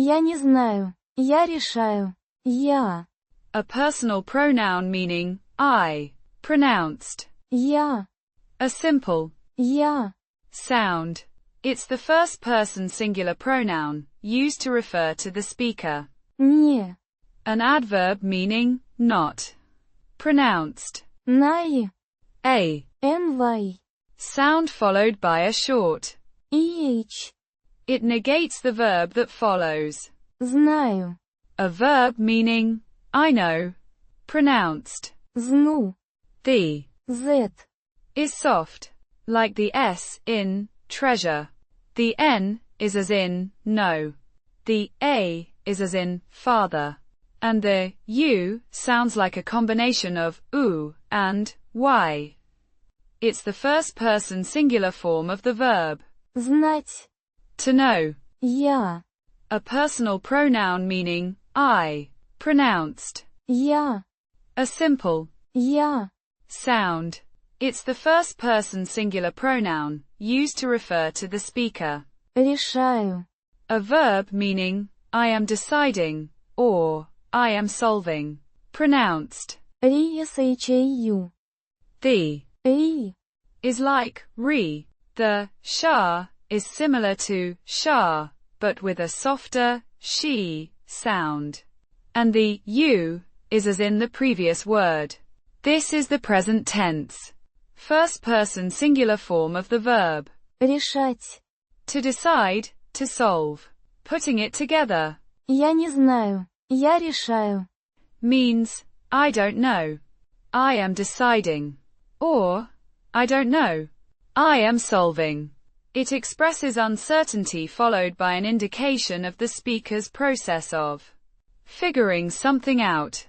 Я не знаю. Я решаю. Я. A personal pronoun meaning I, pronounced. Я. A simple Я. sound. It's the first person singular pronoun, used to refer to the speaker. Не. An adverb meaning not. Pronounced. Nye. A Ny. sound followed by a short. H. It negates the verb that follows. Знаю. A verb meaning I know. Pronounced. Зну. The Z. is soft, like the S in treasure. The N is as in no. The A is as in father. And the U sounds like a combination of U and Y. It's the first person singular form of the verb. Знать. To know. Я. A personal pronoun meaning I, pronounced. Я. A simple Я. sound. It's the first person singular pronoun, used to refer to the speaker. Решаю. A verb meaning I am deciding, or I am solving. Pronounced. ri-sha-yu. The Ри. is like ri. The shah is similar to shah, but with a softer she sound. And the you is as in the previous word. This is the present tense, first person singular form of the verb. Решать. To decide, to solve. Putting it together Я не знаю. Я решаю. means I don't know. I am deciding. Or I don't know. I am solving. It expresses uncertainty followed by an indication of the speaker's process of figuring something out.